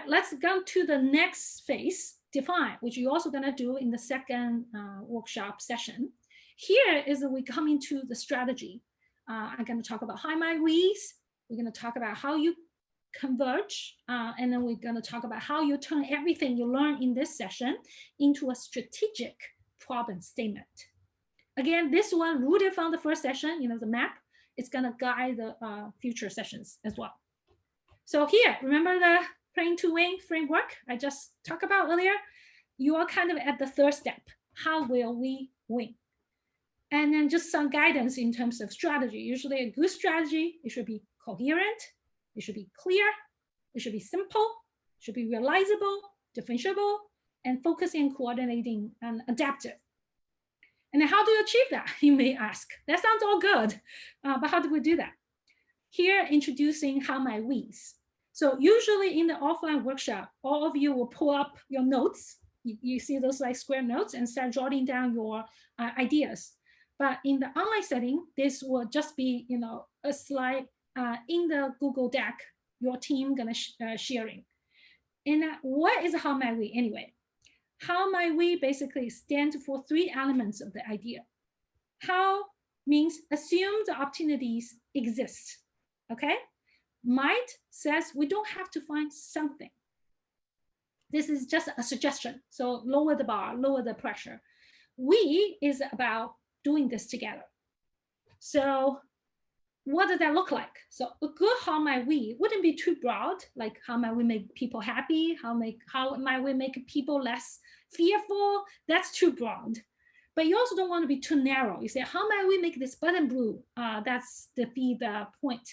right, let's go to the next phase, define, which you're also gonna do in the second workshop session. Here is we come into the strategy. I'm gonna talk about how my we's. We're gonna talk about how you converge, and then we're gonna talk about how you turn everything you learn in this session into a strategic problem statement. Again, this one rooted from the first session, the map, it's gonna guide the future sessions as well. So here, remember the playing to win framework I just talked about earlier? You are kind of at the third step. How will we win? And then just some guidance in terms of strategy. Usually a good strategy, it should be coherent, it should be clear, it should be simple, it should be realizable, differentiable, and focusing, coordinating, and adaptive. And then how do you achieve that? You may ask. That sounds all good, but how do we do that? Here, introducing how my we's. So usually in the offline workshop, all of you will pull up your notes. You see those like square notes and start jotting down your ideas. But in the online setting, this will just be, a slide in the Google Doc, your team gonna sharing. And what is how might we anyway? How might we basically stand for three elements of the idea. How means assume the opportunities exist, okay? Might says we don't have to find something. This is just a suggestion. So lower the bar, lower the pressure. We is about doing this together. So what does that look like? So a good how might we wouldn't be too broad, like how might we make people happy? How might we make people less fearful? That's too broad. But you also don't want to be too narrow. You say, how might we make this button blue? That's the point.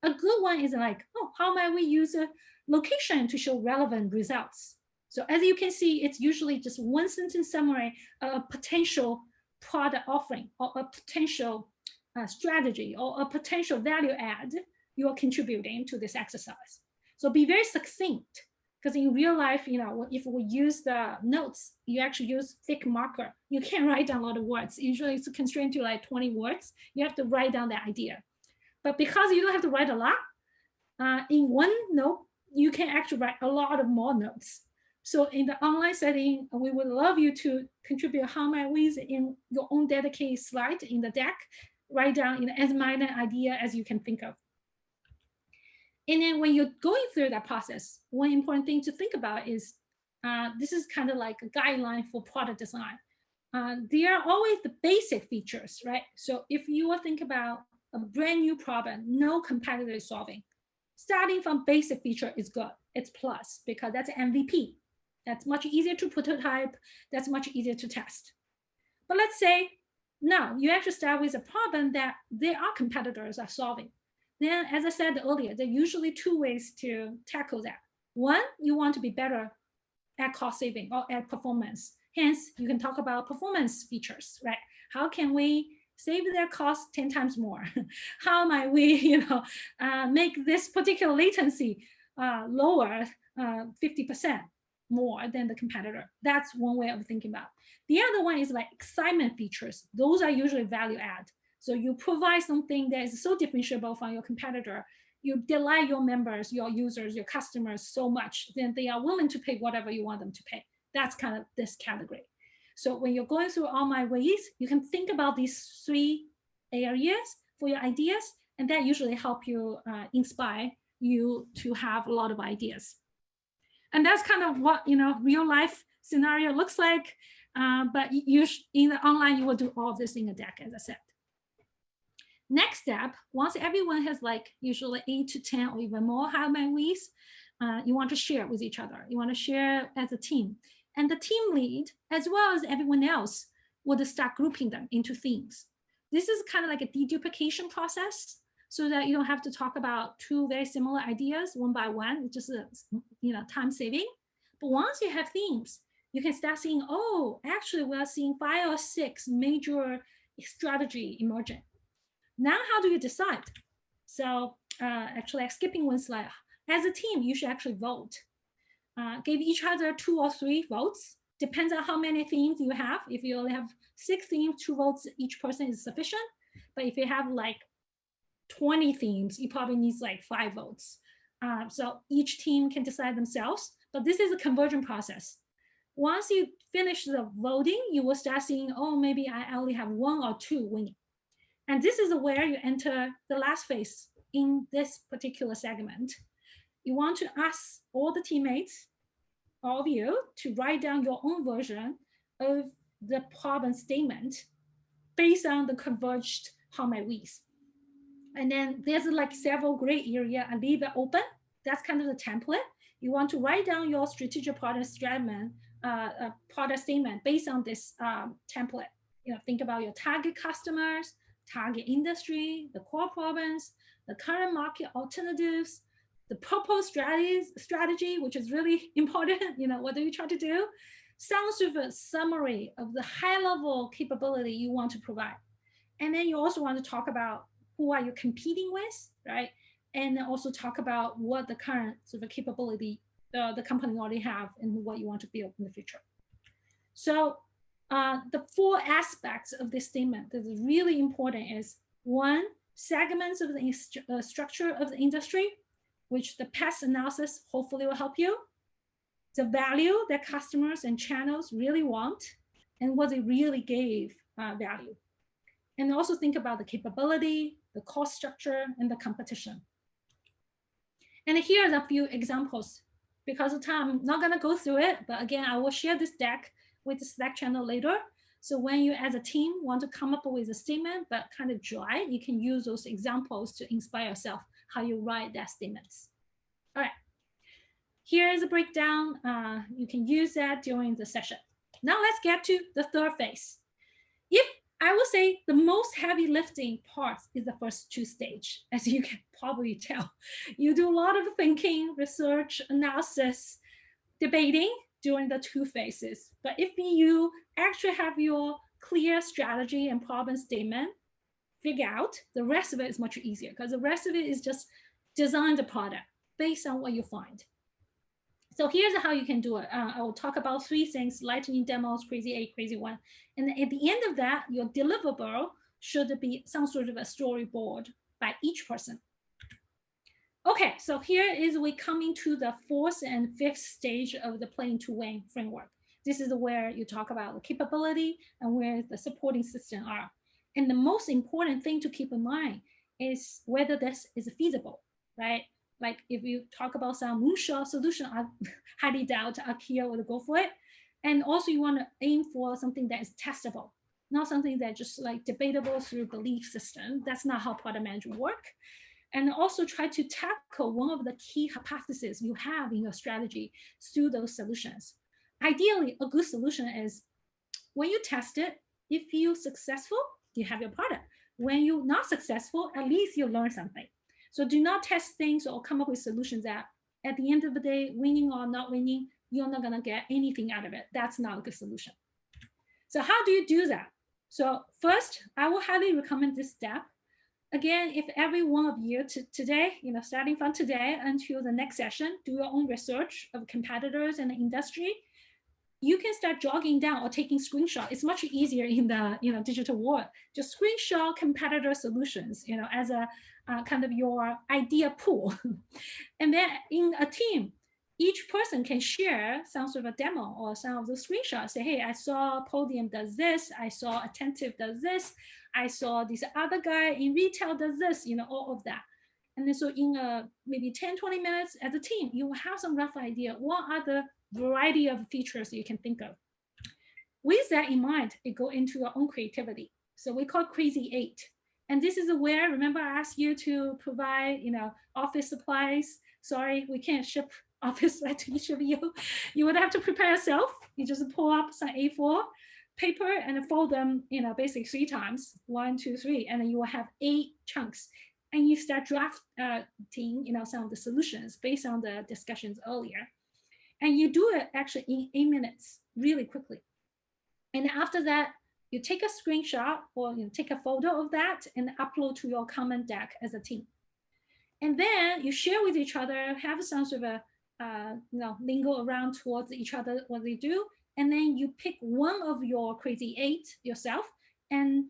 A good one is like, how might we use a location to show relevant results? So as you can see, it's usually just one sentence summary, a potential product offering or a potential strategy or a potential value add you are contributing to this exercise. So be very succinct, because in real life, if we use the notes, you actually use thick marker. You can't write down a lot of words. Usually it's constrained to like 20 words. You have to write down the idea. But because you don't have to write a lot, in one note, you can actually write a lot of more notes. So in the online setting, we would love you to contribute how might we in your own dedicated slide in the deck, write down as minor idea as you can think of. And then when you're going through that process, one important thing to think about is, this is kind of like a guideline for product design. There are always the basic features, right? So if you think about a brand new problem, no competitor is solving, starting from basic feature is good. It's plus, because that's MVP. That's much easier to prototype. That's much easier to test. But let's say, no, you actually start with a problem that there are competitors are solving. Then, as I said earlier, there are usually two ways to tackle that. One, you want to be better at cost saving or at performance. Hence, you can talk about performance features, right? How can we save their cost 10 times more? How might we, make this particular latency lower 50% more than the competitor? That's one way of thinking about. The other one is like excitement features. Those are usually value add. So you provide something that is so differentiable from your competitor. You delight your members, your users, your customers so much, then they are willing to pay whatever you want them to pay. That's kind of this category. So when you're going through all my ways, you can think about these three areas for your ideas, and that usually help you inspire you to have a lot of ideas. And that's kind of what real life scenario looks like. But in the online, you will do all of this in a deck, as I said. Next step, once everyone has like usually 8 to 10 or even more how many weeks, you want to share with each other. You want to share as a team. And the team lead, as well as everyone else, would start grouping them into themes. This is kind of like a deduplication process, so that you don't have to talk about two very similar ideas one by one, which is time saving. But once you have themes, you can start seeing, actually we're seeing 5 or 6 major strategy emerging. Now, how do you decide? So actually, skipping one slide. As a team, you should actually vote. Give each other 2 or 3 votes. Depends on how many themes you have. If you only have 6 themes, 2 votes each person is sufficient. But if you have like 20 themes, you probably need like 5 votes. So each team can decide themselves, but this is a conversion process. Once you finish the voting, you will start seeing, oh, maybe I only have 1 or 2 winning. And this is where you enter the last phase in this particular segment. You want to ask all the teammates, all of you, to write down your own version of the problem statement based on the converged how my weeks. And then there's like several gray area. I leave it open. That's kind of the template. You want to write down your strategic product statement, based on this template. Think about your target customers, target industry, the core problems, the current market alternatives, the proposed strategy, which is really important. What do you try to do? Some sort of a summary of the high-level capability you want to provide. And then you also want to talk about who are you competing with, right? And then also talk about what the current sort of capability the company already have and what you want to build in the future. So the 4 aspects of this statement that is really important is 1, segments of the structure of the industry, which the past analysis hopefully will help you. The value that customers and channels really want and what they really gave value. And also think about the capability, the cost structure, and the competition. And here's a few examples. Because of time, I'm not going to go through it, but again, I will share this deck with the Slack channel later. So when you as a team want to come up with a statement, but kind of dry, you can use those examples to inspire yourself how you write that statements. All right, here is a breakdown. You can use that during the session. Now let's get to the 3rd phase. If I would say the most heavy lifting part is the first 2 stages, as you can probably tell. You do a lot of thinking, research, analysis, debating during the 2 phases. But if you actually have your clear strategy and problem statement figured out, the rest of it is much easier because the rest of it is just design the product based on what you find. So here's how you can do it. I will talk about 3 things: lightning demos, crazy 8, crazy 1. And at the end of that, your deliverable should be some sort of a storyboard by each person. Okay, so here is we coming to the 4th and 5th stage of the playing to win framework. This is where you talk about the capability and where the supporting system are. And the most important thing to keep in mind is whether this is feasible, right? Like if you talk about some moonshot solution, I highly doubt Akia would go for it. And also you want to aim for something that is testable, not something that just like debatable through belief system. That's not how product management work. And also try to tackle one of the key hypotheses you have in your strategy through those solutions. Ideally, a good solution is when you test it, if you're successful, you have your product. When you're not successful, at least you learn something. So do not test things or come up with solutions that at the end of the day, winning or not winning, you're not going to get anything out of it. That's not a good solution. So how do you do that? So first, I will highly recommend this step. Again, if every one of you today, starting from today until the next session, do your own research of competitors and the industry, you can start jogging down or taking screenshots. It's much easier in the digital world. Just screenshot competitor solutions, as a kind of your idea pool. And then in a team, each person can share some sort of a demo or some of the screenshots. Say, hey, I saw Podium does this. I saw Attentive does this. I saw this other guy in retail does this, all of that. And then so in maybe 10, 20 minutes as a team, you will have some rough idea what are the variety of features you can think of. With that in mind, it go into your own creativity. So we call it Crazy 8. And this is where, remember I asked you to provide, office supplies. Sorry, we can't ship office supplies to each of you. You would have to prepare yourself. You just pull up some A4 paper and fold them, basically 3 times, 1, 2, 3, and then you will have 8 chunks. And you start drafting, some of the solutions based on the discussions earlier. And you do it actually in 8 minutes, really quickly. And after that, you take a screenshot or take a photo of that and upload to your common deck as a team. And then you share with each other, have some sort of a, lingo around towards each other what they do. And then you pick one of your crazy 8 yourself and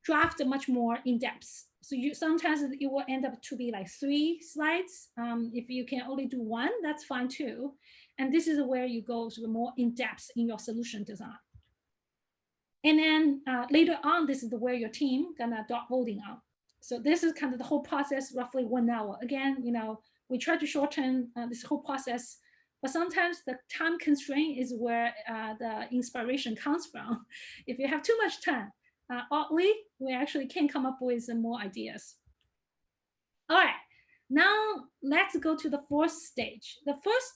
draft a much more in-depth So you sometimes it will end up to be like 3 slides. If you can only do 1, that's fine too. And this is where you go to the more in depth in your solution design. And then later on, this is where your team gonna dot voting on. So this is kind of the whole process, roughly 1 hour. Again, we try to shorten this whole process, but sometimes the time constraint is where the inspiration comes from. If you have too much time, oddly, we actually can come up with some more ideas. All right, now let's go to the 4th stage. The first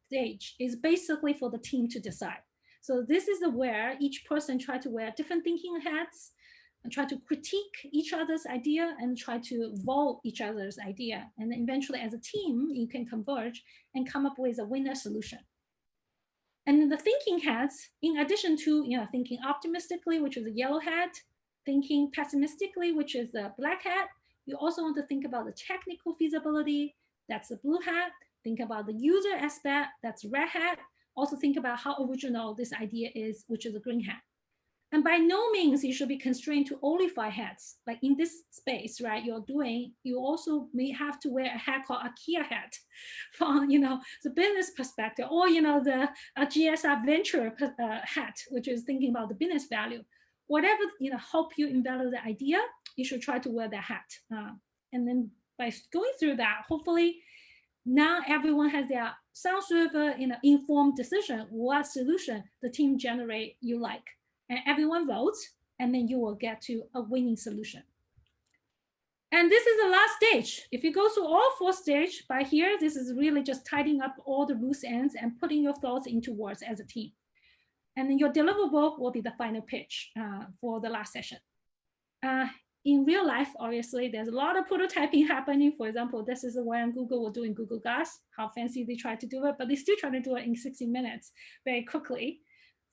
stage is basically for the team to decide. So this is where each person try to wear different thinking hats and try to critique each other's idea and try to vote each other's idea. And then eventually as a team, you can converge and come up with a winner solution. And then the thinking hats, in addition to thinking optimistically, which is a yellow hat, thinking pessimistically, which is the black hat, you also want to think about the technical feasibility, that's the blue hat. Think about the user aspect, that's red hat. Also think about how original this idea is, which is a green hat. And by no means you should be constrained to only 5 hats. Like in this space, right, you also may have to wear a hat called Akia hat from, the business perspective, or, the GSR venture hat, which is thinking about the business value. Whatever, help you invalidate the idea, you should try to wear that hat. And then by going through that, hopefully now everyone has their some sort of informed decision what solution the team generate you like, and everyone votes, and then you will get to a winning solution. And this is the last stage. If you go through all 4 stages by here, this is really just tidying up all the loose ends and putting your thoughts into words as a team. And then your deliverable will be the final pitch for the last session. In real life, obviously, there's a lot of prototyping happening. For example, this is when Google will do in Google Glass, how fancy they try to do it, but they still try to do it in 60 minutes very quickly.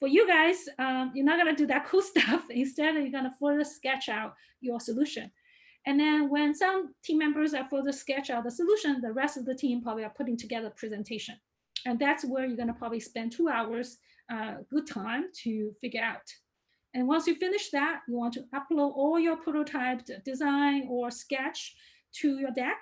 For you guys, you're not going to do that cool stuff. Instead, you're going to further sketch out your solution. And then when some team members are further sketch out the solution, the rest of the team probably are putting together a presentation. And that's where you're going to probably spend 2 hours, good time to figure out. And once you finish that, you want to upload all your prototyped design or sketch to your deck.